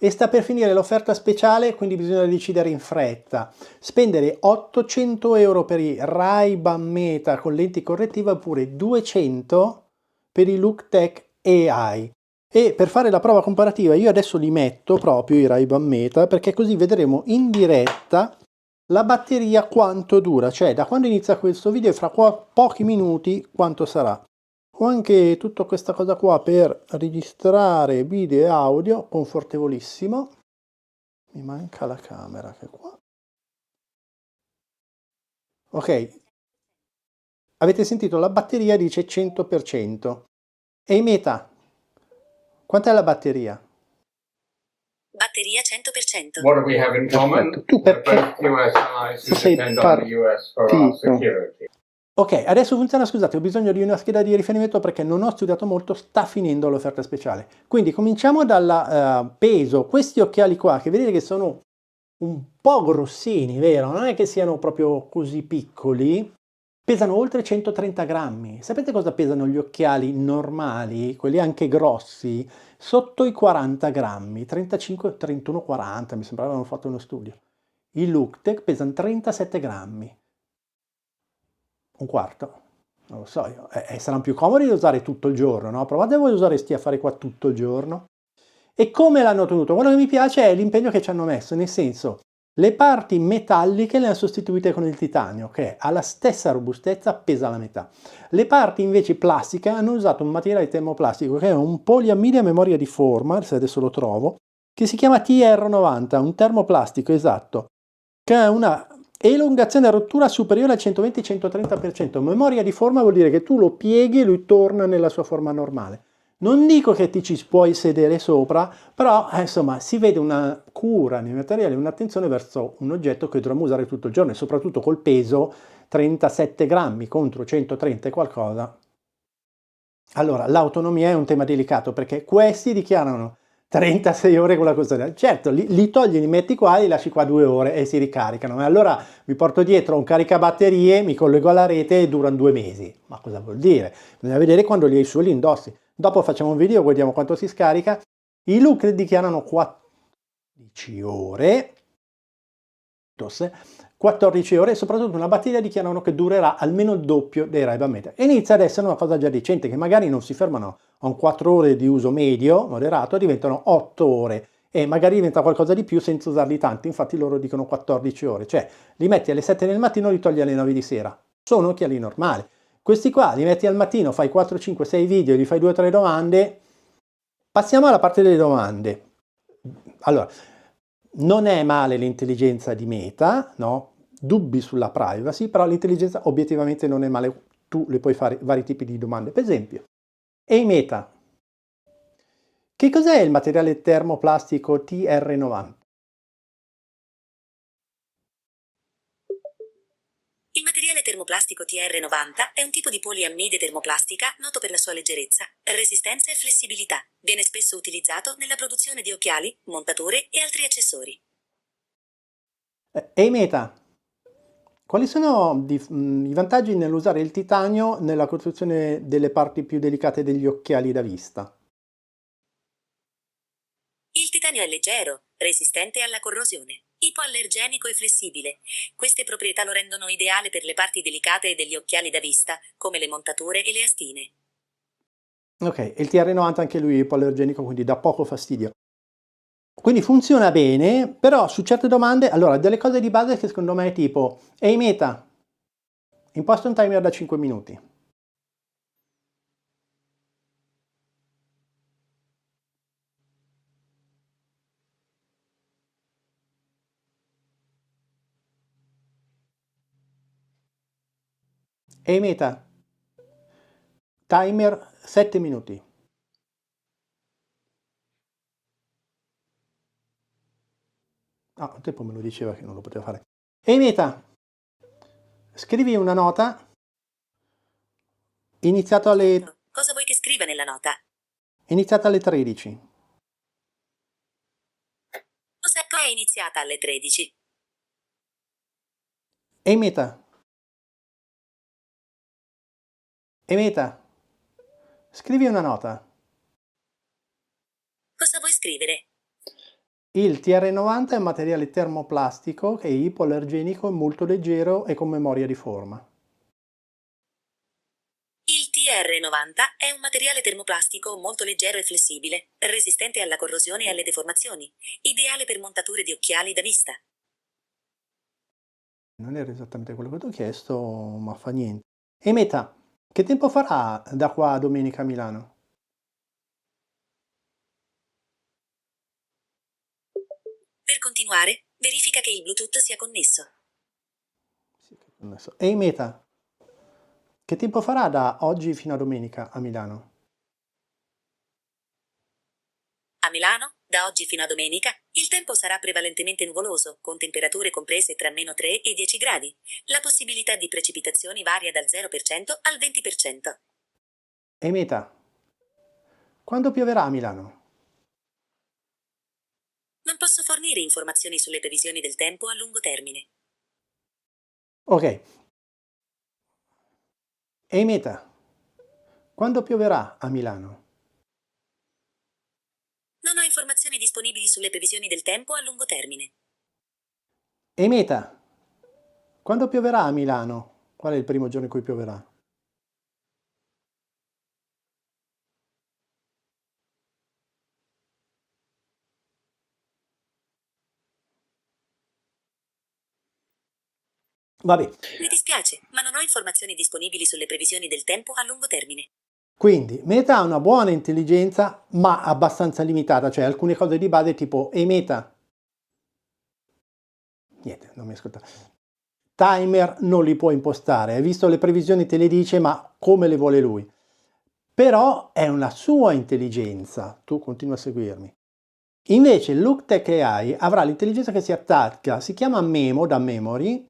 e sta per finire l'offerta speciale, quindi bisogna decidere in fretta. Spendere 800 euro per i Ray-Ban Meta con lenti correttive oppure 200 per i Looktech AI. E per fare la prova comparativa io adesso li metto proprio i Ray-Ban Meta perché così vedremo in diretta la batteria quanto dura, cioè da quando inizia questo video e fra pochi minuti quanto sarà. Ho anche tutta questa cosa qua per registrare video e audio, confortevolissimo. Mi manca la camera che è qua. Ok, avete sentito la batteria dice 100%. E in meta, quant'è la batteria? Batteria 100%. What do we have in common? Tu perché US allies who sei depend on the US for our security. Ok, adesso funziona, scusate, ho bisogno di una scheda di riferimento perché non ho studiato molto, sta finendo l'offerta speciale. Quindi cominciamo dal peso. Questi occhiali qua, che vedete che sono un po' grossini, vero? Non è che siano proprio così piccoli. Pesano oltre 130 grammi. Sapete cosa pesano gli occhiali normali, quelli anche grossi? Sotto i 40 grammi, 35, 31, 40, mi sembrava avevano fatto uno studio. I Looktech pesano 37 grammi. Un quarto, non lo so io. Saranno più comodi da usare tutto il giorno, no? Provate voi a usare sti affari qua tutto il giorno. E come l'hanno tenuto? Quello che mi piace è l'impegno che ci hanno messo, nel senso, le parti metalliche le hanno sostituite con il titanio, che ha la stessa robustezza, pesa la metà. Le parti invece plastiche hanno usato un materiale termoplastico che è un poliamide a memoria di forma, se adesso lo trovo, che si chiama TR90, un termoplastico esatto, che ha una elongazione a rottura superiore al 120-130%. Memoria di forma vuol dire che tu lo pieghi e lui torna nella sua forma normale. Non dico che ti ci puoi sedere sopra, però insomma si vede una cura nei materiali, un'attenzione verso un oggetto che dovremmo usare tutto il giorno e soprattutto col peso 37 grammi contro 130 e qualcosa. Allora, l'autonomia è un tema delicato perché questi dichiarano 36 ore con la costanza. Certo, li togli, li metti qua, li lasci qua 2 ore e si ricaricano. Ma allora mi porto dietro un caricabatterie, mi collego alla rete e durano 2 mesi. Ma cosa vuol dire? Bisogna vedere quando li hai su li indossi. Dopo facciamo un video, vediamo quanto si scarica. I look dichiarano 14 ore. 14 ore e soprattutto una batteria dichiarano che durerà almeno il doppio dei Ray-Ban Meta. E inizia ad essere una cosa già decente, che magari non si fermano a un 4 ore di uso medio, moderato, diventano 8 ore e magari diventa qualcosa di più senza usarli tanto, infatti loro dicono 14 ore, cioè li metti alle 7 del mattino e li togli alle 9 di sera. Sono occhiali normali. Questi qua li metti al mattino, fai 4, 5, 6 video, gli fai 2 o 3 domande. Passiamo alla parte delle domande. Allora, non è male l'intelligenza di Meta, no? Dubbi sulla privacy, però l'intelligenza obiettivamente non è male. Tu le puoi fare vari tipi di domande. Per esempio, ehi Meta, che cos'è il materiale termoplastico TR90? Il materiale termoplastico TR90 è un tipo di poliammide termoplastica noto per la sua leggerezza, resistenza e flessibilità. Viene spesso utilizzato nella produzione di occhiali, montature e altri accessori. Ehi Meta, quali sono i vantaggi nell'usare il titanio nella costruzione delle parti più delicate degli occhiali da vista? Il titanio è leggero, resistente alla corrosione, ipoallergenico e flessibile. Queste proprietà lo rendono ideale per le parti delicate degli occhiali da vista, come le montature e le astine. Ok, il TR90 anche lui è ipoallergenico, quindi dà poco fastidio. Quindi funziona bene, però su certe domande, allora, delle cose di base che secondo me è tipo, ehi Meta, imposta un timer da 5 minuti. Ehi Meta, timer 7 minuti. Ah, un tempo me lo diceva che non lo poteva fare. Ehi Meta, scrivi una nota iniziata Cosa vuoi che scriva nella nota? iniziata alle 13. Osecco è iniziata alle 13. Ehi Meta, ehi Meta, scrivi una nota. Cosa vuoi scrivere? Il TR90 è un materiale termoplastico che è ipoallergenico, molto leggero e con memoria di forma. Il TR90 è un materiale termoplastico molto leggero e flessibile, resistente alla corrosione e alle deformazioni, ideale per montature di occhiali da vista. Non era esattamente quello che ti ho chiesto, ma fa niente. E Meta, che tempo farà da qua a domenica a Milano? Per continuare, verifica che il Bluetooth sia connesso. E Meta, che tempo farà da oggi fino a domenica a Milano? A Milano, da oggi fino a domenica, il tempo sarà prevalentemente nuvoloso, con temperature comprese tra -3 e 10 gradi. La possibilità di precipitazioni varia dal 0% al 20%. E Meta, quando pioverà a Milano? Non posso fornire informazioni sulle previsioni del tempo a lungo termine. Ok. E Meta, quando pioverà a Milano? Non ho informazioni disponibili sulle previsioni del tempo a lungo termine. E Meta, quando pioverà a Milano? Qual è il primo giorno in cui pioverà? Vabbè, Mi dispiace, ma non ho informazioni disponibili sulle previsioni del tempo a lungo termine. quindi Meta ha una buona intelligenza, ma abbastanza limitata, cioè alcune cose di base tipo e Meta. Niente, non mi ascolta. Timer non li può impostare, hai visto le previsioni te le dice, ma come le vuole lui. Però è una sua intelligenza, tu continua a seguirmi. Invece LookTech AI avrà l'intelligenza che si attacca, si chiama Memo da memory,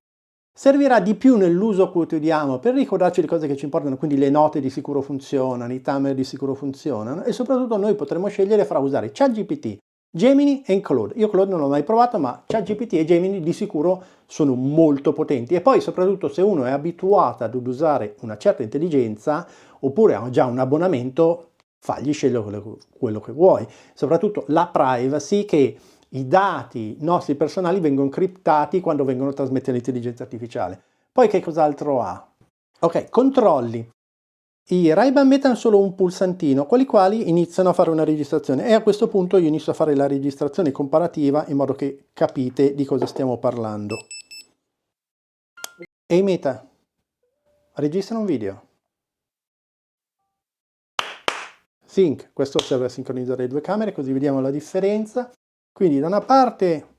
servirà di più nell'uso quotidiano per ricordarci le cose che ci importano, quindi le note di sicuro funzionano, i timer di sicuro funzionano e soprattutto noi potremo scegliere fra usare ChatGPT, Gemini e Claude. Io Claude non l'ho mai provato, ma ChatGPT e Gemini di sicuro sono molto potenti e poi soprattutto se uno è abituato ad usare una certa intelligenza oppure ha già un abbonamento, fagli scegliere quello che vuoi. Soprattutto la privacy, che i dati nostri personali vengono criptati quando vengono trasmessi all'intelligenza artificiale. Poi che cos'altro ha? Ok, controlli. I Ray-Ban Meta hanno solo un pulsantino, con i quali iniziano a fare una registrazione e a questo punto io inizio a fare la registrazione comparativa in modo che capite di cosa stiamo parlando. Ehi Meta, registra un video. Sync, questo serve a sincronizzare le due camere così vediamo la differenza. Quindi da una parte,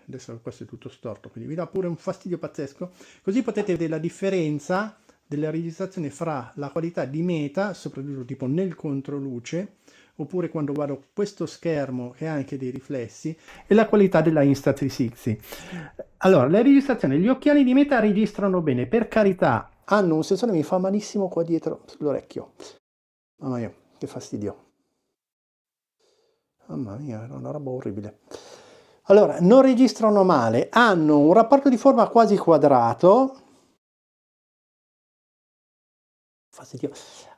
adesso questo è tutto storto, quindi vi dà pure un fastidio pazzesco, così potete vedere la differenza della registrazione fra la qualità di Meta, soprattutto tipo nel controluce, oppure quando guardo questo schermo che ha anche dei riflessi, e la qualità della Insta360. Allora, le registrazioni, gli occhiali di Meta registrano bene, per carità, hanno un sensore, mi fa malissimo qua dietro l'orecchio. Mamma mia, che fastidio. Mamma mia, è una roba orribile. Allora, non registrano male, hanno un rapporto di forma quasi quadrato. Fastidio.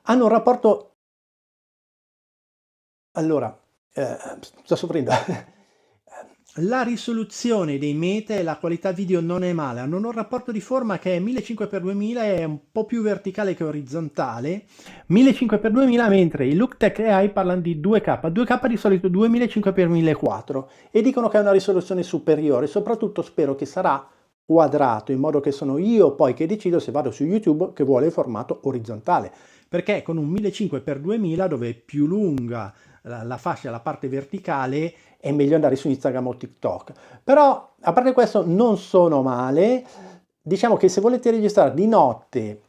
Hanno un rapporto... Allora, sto soffrendo. La risoluzione dei Meta e la qualità video non è male, hanno un rapporto di forma che è 1500x2000, è un po' più verticale che orizzontale, 1500x2000, mentre i LookTech AI parlano di 2K di solito 2500x1004 e dicono che è una risoluzione superiore, soprattutto spero che sarà quadrato, in modo che sono io poi che decido se vado su YouTube che vuole il formato orizzontale, perché con un 1500x2000 dove è più lunga la fascia, la parte verticale, è meglio andare su Instagram o TikTok. Però a parte questo non sono male, diciamo che se volete registrare di notte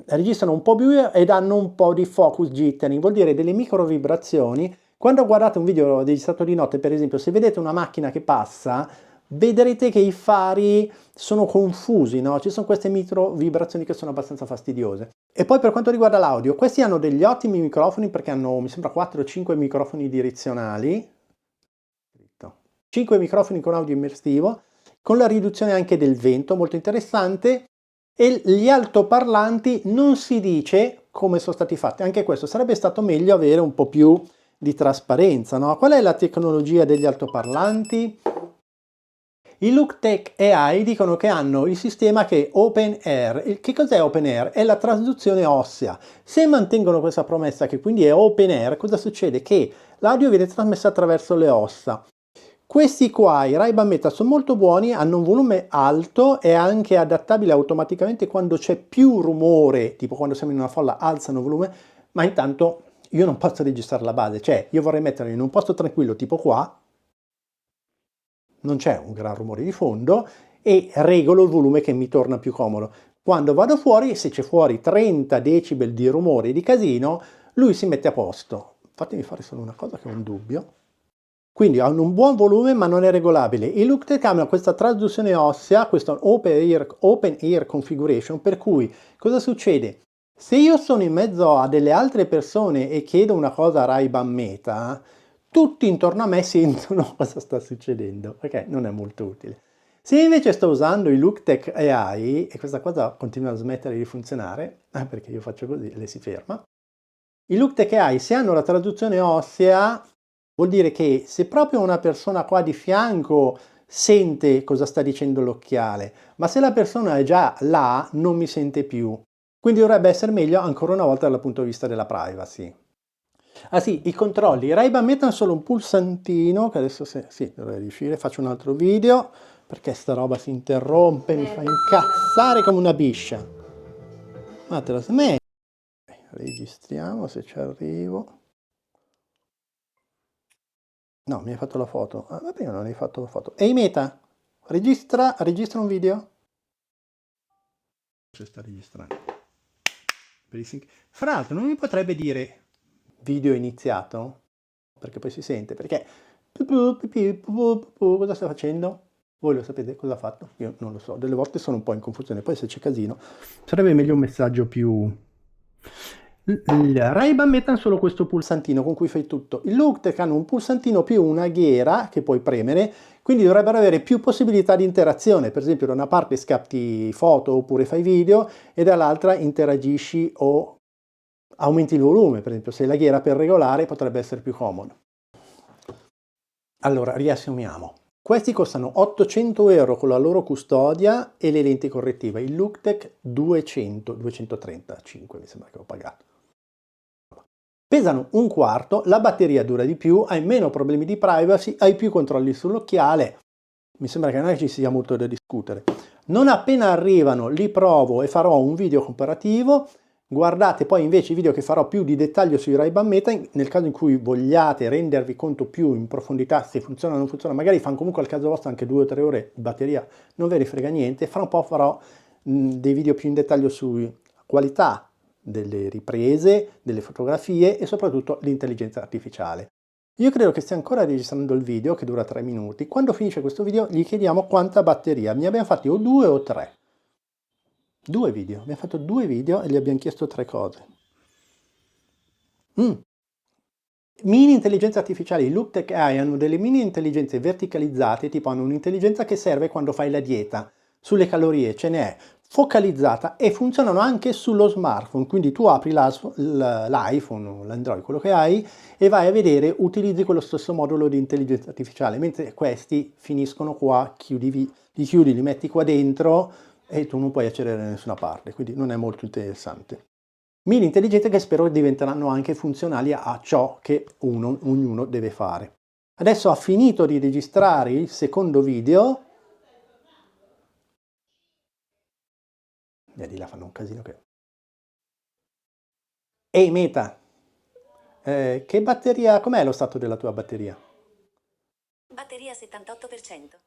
registrano un po' più ed hanno un po' di focus jittering, vuol dire delle micro vibrazioni. Quando guardate un video registrato di notte, per esempio, se vedete una macchina che passa, vedrete che i fari sono confusi, no? Ci sono queste micro vibrazioni che sono abbastanza fastidiose. E poi per quanto riguarda l'audio, questi hanno degli ottimi microfoni perché hanno, mi sembra, 4 o 5 microfoni direzionali, 5 microfoni con audio immersivo, con la riduzione anche del vento, molto interessante, e gli altoparlanti non si dice come sono stati fatti, anche questo sarebbe stato meglio avere un po' più di trasparenza, no? Qual è la tecnologia degli altoparlanti? I Looktech AI dicono che hanno il sistema che è OpenAir. Che cos'è OpenAir? È la trasduzione ossea. Se mantengono questa promessa che quindi è OpenAir, cosa succede? Che l'audio viene trasmesso attraverso le ossa. Questi qua, i Ray-Ban Meta, sono molto buoni, hanno un volume alto e anche adattabile automaticamente quando c'è più rumore, tipo quando siamo in una folla alzano il volume, ma intanto io non posso registrare la base, cioè io vorrei metterlo in un posto tranquillo tipo qua, non c'è un gran rumore di fondo e regolo il volume che mi torna più comodo. Quando vado fuori, se c'è fuori 30 decibel di rumore e di casino, lui si mette a posto. Fatemi fare solo una cosa che ho un dubbio. Quindi hanno un buon volume ma non è regolabile. I Looktech hanno questa trasduzione ossea, questa open ear configuration, per cui cosa succede? Se io sono in mezzo a delle altre persone e chiedo una cosa a Ray-Ban Meta, tutti intorno a me sentono cosa sta succedendo, perché non è molto utile. Se invece sto usando i Looktech AI, e questa cosa continua a smettere di funzionare, perché io faccio così e lei si ferma, i Looktech AI se hanno la traduzione ossea vuol dire che se proprio una persona qua di fianco sente cosa sta dicendo l'occhiale, ma se la persona è già là non mi sente più. Quindi dovrebbe essere meglio ancora una volta dal punto di vista della privacy. Ah sì, i controlli. Ray-Ban mettono solo un pulsantino, che adesso sì, dovrei riuscire, faccio un altro video, perché sta roba si interrompe, mi fa incazzare come una biscia. Ma te la smetti. Registriamo se ci arrivo. No, mi hai fatto la foto. Ah, va bene, non hai fatto la foto. Ehi Meta, registra un video? Se sta registrando. Fra l'altro non mi potrebbe dire video iniziato? Perché poi si sente, perché cosa sta facendo? Voi lo sapete cosa ha fatto? Io non lo so, delle volte sono un po' in confusione, poi se c'è casino sarebbe meglio un messaggio più... Il Ray-Ban mettono solo questo pulsantino con cui fai tutto. Il Looktech hanno un pulsantino più una ghiera che puoi premere, quindi dovrebbero avere più possibilità di interazione. Per esempio da una parte scatti foto oppure fai video e dall'altra interagisci o aumenti il volume. Per esempio se la ghiera per regolare potrebbe essere più comodo. Allora riassumiamo. Questi costano 800 euro con la loro custodia e le lenti correttive. Il Looktech 235 mi sembra che ho pagato. Pesano un quarto, la batteria dura di più, hai meno problemi di privacy, hai più controlli sull'occhiale. Mi sembra che non ci sia molto da discutere. Non appena arrivano li provo e farò un video comparativo. Guardate poi invece i video che farò più di dettaglio sui Ray-Ban Meta, nel caso in cui vogliate rendervi conto più in profondità se funziona o non funziona, magari fanno comunque al caso vostro anche 2 o 3 ore di batteria, non ve ne frega niente. Fra un po' farò dei video più in dettaglio sulla qualità delle riprese, delle fotografie e soprattutto l'intelligenza artificiale. Io credo che stia ancora registrando il video che dura 3 minuti. Quando finisce questo video gli chiediamo quanta batteria. Ne abbiamo fatti o 2 o 3. 2 video. Abbiamo fatto 2 video e gli abbiamo chiesto 3 cose. Mini intelligenza artificiale. I Looktech AI hanno delle mini intelligenze verticalizzate, tipo hanno un'intelligenza che serve quando fai la dieta. Sulle calorie ce n'è focalizzata e funzionano anche sullo smartphone, quindi tu apri l'iPhone, l'Android, quello che hai e vai a vedere, utilizzi quello stesso modulo di intelligenza artificiale, mentre questi finiscono qua, li chiudi, li metti qua dentro e tu non puoi accedere da nessuna parte, quindi non è molto interessante. Mini intelligenze che spero diventeranno anche funzionali a ciò che ognuno deve fare. Adesso ha finito di registrare il secondo video. Di là fanno un casino che... Ehi Meta, che batteria, com'è lo stato della tua batteria? Batteria 78%.